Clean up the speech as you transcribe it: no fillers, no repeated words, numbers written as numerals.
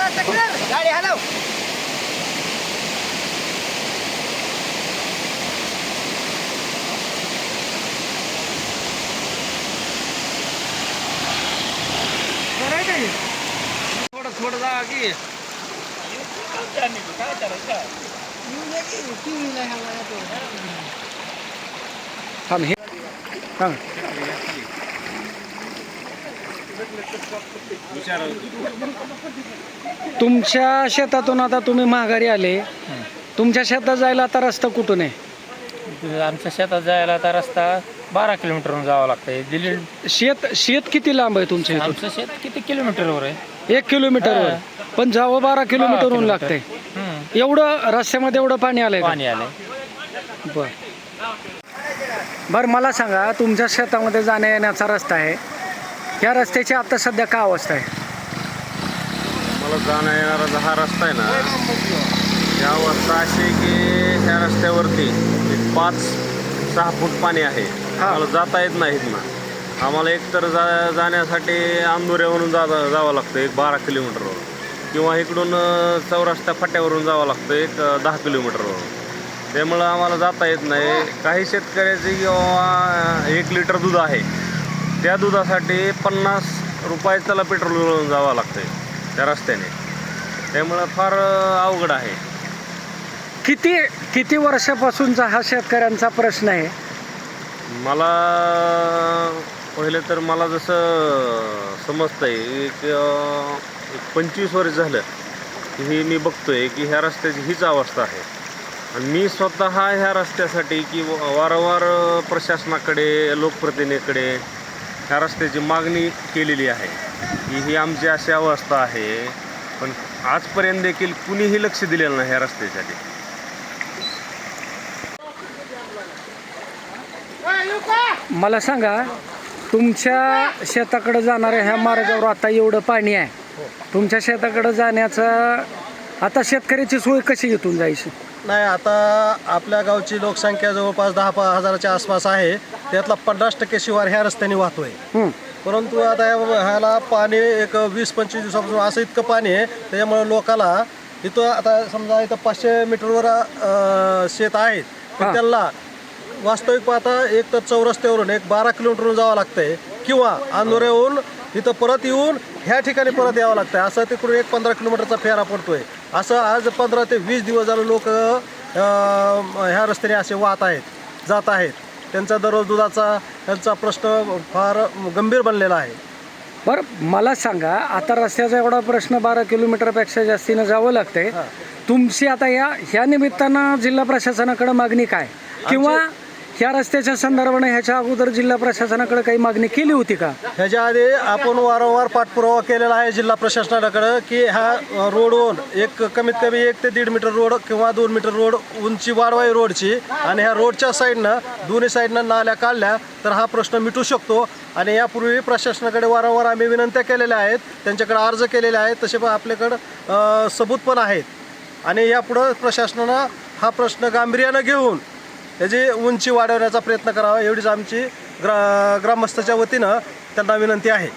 गाडी हलव. थोडं थोडं जा की थांब हे सांग. तुमच्या शेतातून आता तुम्ही माघारी आले, तुमच्या शेतात जायला आता रस्ता कुठून आहे? आमच्या शेतात जायला आता रस्ता 12 किलोमीटरवरून जावं लागतंय. शेत किती लांब आहे तुमच्या इथून? आमचं शेत किती किलोमीटरवर आहे? 1 किलोमीटरवर. पण जावं 12 किलोमीटरहून लागतंय. एवढं रस्त्यामध्ये एवढं पाणी आलंय का? पाणी आलंय. बरं मला सांगा, तुमच्या शेतामध्ये जाण्या येण्याचा रस्ता आहे, या रस्त्याची आता सध्या काय अवस्था आहे? मला जाणं येणारा हा रस्ता आहे ना, या अवस्था अशी आहे की ह्या रस्त्यावरती 5-6 फूट पाणी आहे. आम्हाला जाता येत नाहीत ना. आम्हाला एकतर जाण्यासाठी अंदुऱ्यावरून जावं लागतं 12 किलोमीटरवर, किंवा इकडून चौरस्ता फाट्यावरून जावं लागतं 10 किलोमीटरवर. त्यामुळं आम्हाला जाता येत नाही. काही शेतकऱ्याचे किंवा 1 लिटर दूध आहे, त्या दुधासाठी 50 रुपये त्याला पेट्रोल जावं लागतंय त्या रस्त्याने. त्यामुळं फार अवघड आहे. किती वर्षापासूनचा हा शेतकऱ्यांचा प्रश्न आहे? मला पहिले तर मला जसं समजतंय एक 25 वर्ष झालं की ही मी बघतोय की ह्या रस्त्याची हीच अवस्था आहे. आणि मी स्वतः ह्या रस्त्यासाठी की वारंवार प्रशासनाकडे, लोकप्रतिनिधीकडे ह्या रस्त्याची मागणी केलेली आहे की ही आमची अशी अवस्था आहे. पण आजपर्यंत देखील कुणीही लक्ष दिलेलं नाही ह्या रस्त्यासाठी. मला सांगा, तुमच्या शेताकडे जाणाऱ्या ह्या मार्गावर आता एवढं पाणी आहे, तुमच्या शेताकडे जाण्याचं आता शेतकऱ्याची सोय कशी इथून जायची? नाही, आता आपल्या गावची लोकसंख्या जवळपास 10,000च्या आसपास आहे. त्यातला 50% शिवार ह्या रस्त्याने वाहतोय. परंतु आता ह्याला पाणी एक 20-25 दिवसापासून असं इतकं पाणी आहे, त्याच्यामुळे लोकाला इथं आता समजा इथं 500 मीटरवर शेत आहेत, पण त्यांना वास्तविक पाहता एक तर चौरस्त्यावरून 12 किलोमीटरवरून जावं लागतंय, किंवा अंदुऱ्याहून इथं परत येऊन ह्या ठिकाणी परत यावं लागतं. असं तिकडून 15 किलोमीटरचा फेरा पडतोय. असं आज 15 ते 20 दिवस झालं लोक ह्या रस्त्याने असे वाहत आहेत, जात आहेत. त्यांचा दररोज दुधाचा त्यांचा प्रश्न फार गंभीर बनलेला आहे. बरं मला सांगा, आता रस्त्याचा एवढा प्रश्न 12 किलोमीटरपेक्षा जास्तीनं जावं लागतंय. तुमची आता ह्या निमित्तानं जिल्हा प्रशासनाकडे मागणी काय, किंवा ह्या रस्त्याच्या संदर्भाने ह्याच्या अगोदर जिल्हा प्रशासनाकडे काही मागणी केली होती का? ह्याच्या आधी आपण वारंवार पाठपुरावा केलेला आहे जिल्हा प्रशासनाकडं की ह्या रोडवरून कमीत कमी 1 ते 1.5 मीटर रोड किंवा 2 मीटर रोड उंची वाढवावी रोडची, आणि ह्या रोडच्या साईडनं दोन्ही साईडनं नाल्या काढल्या तर हा प्रश्न मिटू शकतो. आणि यापूर्वी प्रशासनाकडे वारंवार आम्ही विनंत्या केलेल्या आहेत, त्यांच्याकडे अर्ज केलेले आहेत, तसे पण आपल्याकडं सबूत पण आहेत. आणि यापुढं प्रशासनानं हा प्रश्न गांभीर्यानं घेऊन याची उंची वाढवण्याचा प्रयत्न करावा, एवढीच आमची ग्रामस्थाच्या वतीनं त्यांना विनंती आहे.